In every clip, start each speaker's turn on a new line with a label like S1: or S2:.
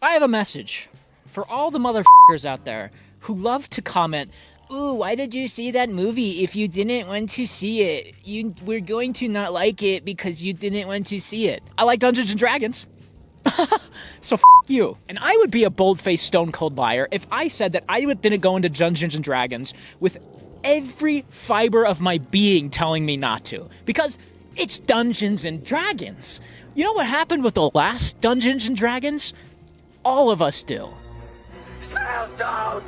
S1: I have a message for all the motherfuckers out there who love to comment, "Ooh, why did you see that movie if you didn't want to see it? We're going to not like it because you didn't want to see it." I like Dungeons and Dragons. So you. And I would be a bold-faced stone-cold liar if I said that I didn't go into Dungeons and Dragons with every fiber of my being telling me not to. Because it's Dungeons and Dragons. You know what happened with the last Dungeons and Dragons? All of us do.
S2: Stand out!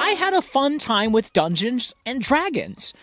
S1: I had a fun time with Dungeons and Dragons.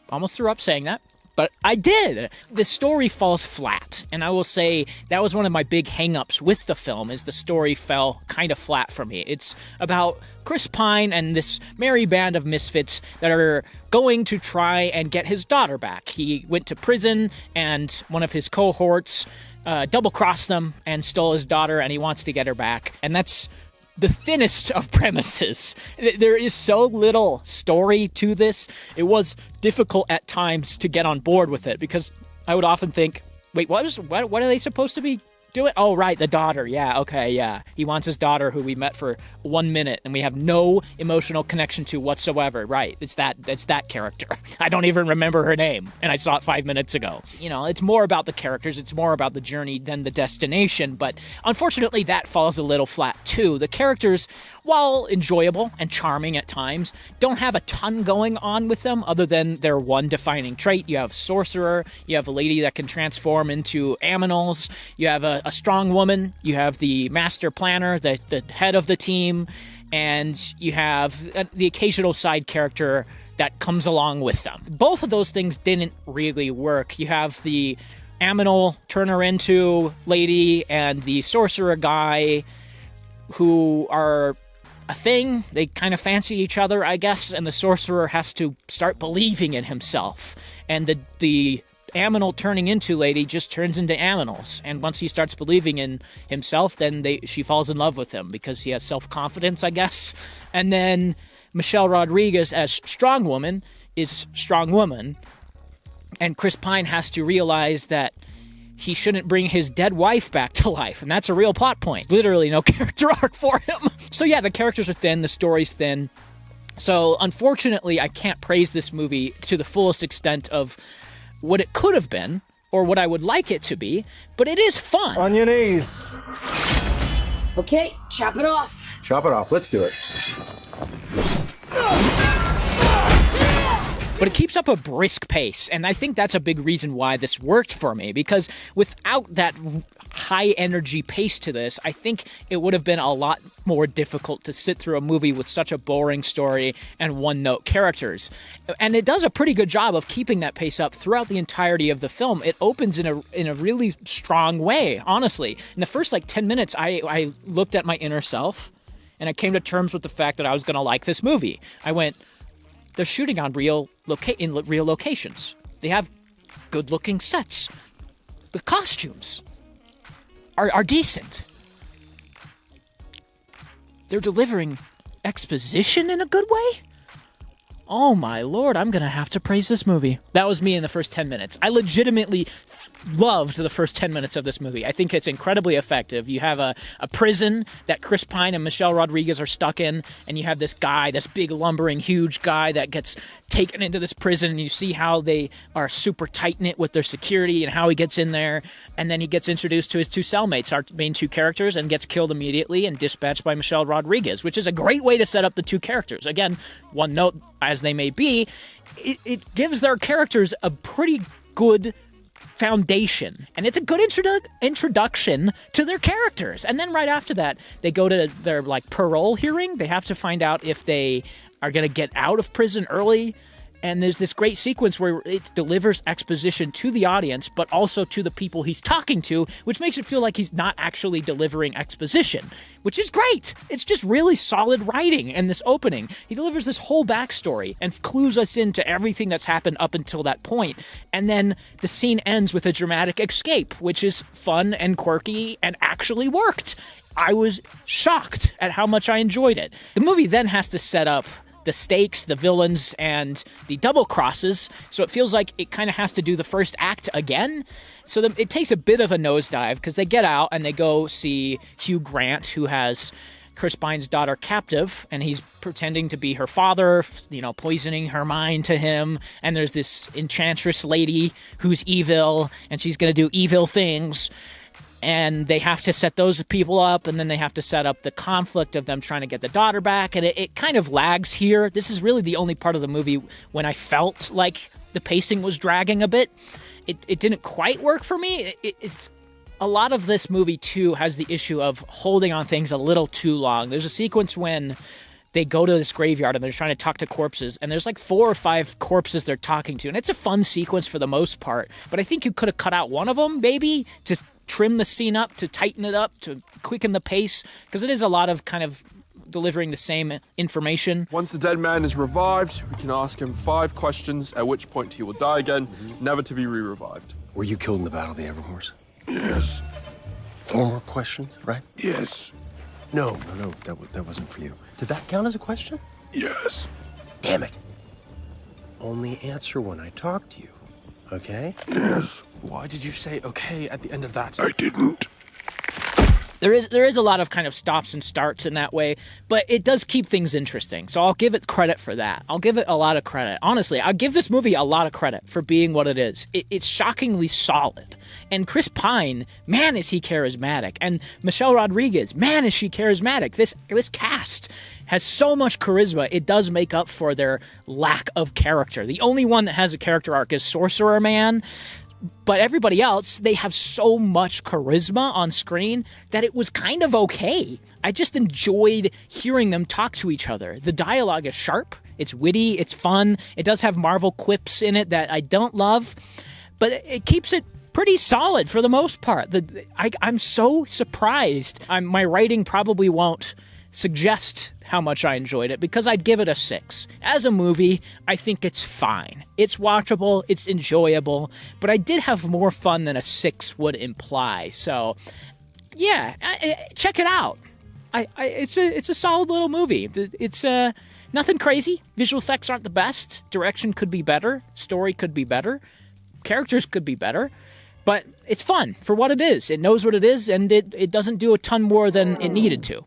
S1: Almost threw up saying that, but I did. The story falls flat, and I will say that was one of my big hang-ups with the film, is the story fell kind of flat for me. It's about Chris Pine and this merry band of misfits that are going to try and get his daughter back. He went to prison, and one of his cohorts double-crossed them and stole his daughter, and he wants to get her back. And that's the thinnest of premises. There is so little story to this. It was difficult at times to get on board with it, because I would often think, wait, what are they supposed to be doing? Oh, right, the daughter. Yeah, okay, yeah. He wants his daughter, who we met for 1 minute, and we have no emotional connection to whatsoever. Right, it's that character. I don't even remember her name, and I saw it 5 minutes ago. You know, it's more about the characters, it's more about the journey than the destination, but unfortunately that falls a little flat too. The characters, while enjoyable and charming at times, don't have a ton going on with them other than their one defining trait. You have a sorcerer, you have a lady that can transform into aminals, you have a strong woman, you have the master planner, the head of the team, and you have the occasional side character that comes along with them. Both of those things didn't really work. You have the aminal turner into lady and the sorcerer guy who are a thing. They kind of fancy each other, I guess, and the sorcerer has to start believing in himself. And the aminal turning into lady just turns into aminals. And once he starts believing in himself, then she falls in love with him because he has self-confidence, I guess. And then Michelle Rodriguez as Strong Woman is Strong Woman. And Chris Pine has to realize that he shouldn't bring his dead wife back to life, and that's a real plot point. Literally no character arc for him. So yeah, the characters are thin, the story's thin. So unfortunately, I can't praise this movie to the fullest extent of what it could have been, or what I would like it to be, but it is fun.
S3: On your knees.
S4: Okay, chop it off.
S3: Chop it off, let's do it.
S1: But it keeps up a brisk pace, and I think that's a big reason why this worked for me, because without that high-energy pace to this, I think it would have been a lot more difficult to sit through a movie with such a boring story and one-note characters. And it does a pretty good job of keeping that pace up throughout the entirety of the film. It opens in a really strong way, honestly. In the first, 10 minutes, I looked at my inner self, and I came to terms with the fact that I was going to like this movie. I went, they're shooting on real locations. They have good-looking sets. The costumes are decent. They're delivering exposition in a good way? Oh my lord, I'm gonna have to praise this movie. That was me in the first 10 minutes. I legitimately loved the first 10 minutes of this movie. I think it's incredibly effective. You have a prison that Chris Pine and Michelle Rodriguez are stuck in, and you have this guy, this big lumbering huge guy that gets taken into this prison, and you see how they are super tight-knit with their security and how he gets in there, and then he gets introduced to his two cellmates, our main two characters, and gets killed immediately and dispatched by Michelle Rodriguez, which is a great way to set up the two characters. Again, one note as they may be, it gives their characters a pretty good foundation, and it's a good introduction to their characters. And then right after that, they go to their parole hearing. They have to find out if they are going to get out of prison early. And there's this great sequence where it delivers exposition to the audience, but also to the people he's talking to, which makes it feel like he's not actually delivering exposition, which is great. It's just really solid writing in this opening. He delivers this whole backstory and clues us into everything that's happened up until that point. And then the scene ends with a dramatic escape, which is fun and quirky and actually worked. I was shocked at how much I enjoyed it. The movie then has to set up the stakes, the villains, and the double crosses. So it feels like it kind of has to do the first act again. So it takes a bit of a nosedive because they get out and they go see Hugh Grant, who has Chris Pine's daughter captive, and he's pretending to be her father, poisoning her mind to him. And there's this enchantress lady who's evil, and she's going to do evil things. And they have to set those people up, and then they have to set up the conflict of them trying to get the daughter back. And it kind of lags here. This is really the only part of the movie when I felt like the pacing was dragging a bit. It didn't quite work for me. It's a lot of this movie, too, has the issue of holding on things a little too long. There's a sequence when they go to this graveyard and they're trying to talk to corpses, and there's like 4 or 5 corpses they're talking to. And it's a fun sequence for the most part, but I think you could have cut out one of them, maybe, to trim the scene up, to tighten it up, to quicken the pace, because it is a lot of kind of delivering the same information.
S5: Once the dead man is revived, we can ask him 5 questions, at which point he will die again, never to be re-revived.
S6: Were you killed in the Battle of the Everhorse?
S7: Yes.
S6: 4 more questions, right?
S7: Yes.
S6: No, that wasn't for you. Did that count as a question?
S7: Yes.
S6: Damn it. Only answer when I talk to you, okay?
S7: Yes.
S5: Why did you say okay at the end of that?
S7: I didn't.
S1: There is a lot of kind of stops and starts in that way, but it does keep things interesting. So I'll give it credit for that. I'll give it a lot of credit. Honestly, I'll give this movie a lot of credit for being what it is. It's shockingly solid. And Chris Pine, man, is he charismatic. And Michelle Rodriguez, man, is she charismatic. This cast has so much charisma, it does make up for their lack of character. The only one that has a character arc is Sorcerer Man. But everybody else, they have so much charisma on screen that it was kind of okay. I just enjoyed hearing them talk to each other. The dialogue is sharp, it's witty, it's fun. It does have Marvel quips in it that I don't love, but it keeps it pretty solid for the most part. I'm so surprised. My writing probably won't suggest how much I enjoyed it, because I'd give it a 6. As a movie, I think it's fine. It's watchable, it's enjoyable, but I did have more fun than a 6 would imply. So, yeah, check it out. It's a solid little movie. It's nothing crazy. Visual effects aren't the best. Direction could be better. Story could be better. Characters could be better. But it's fun for what it is. It knows what it is, and it doesn't do a ton more than it needed to.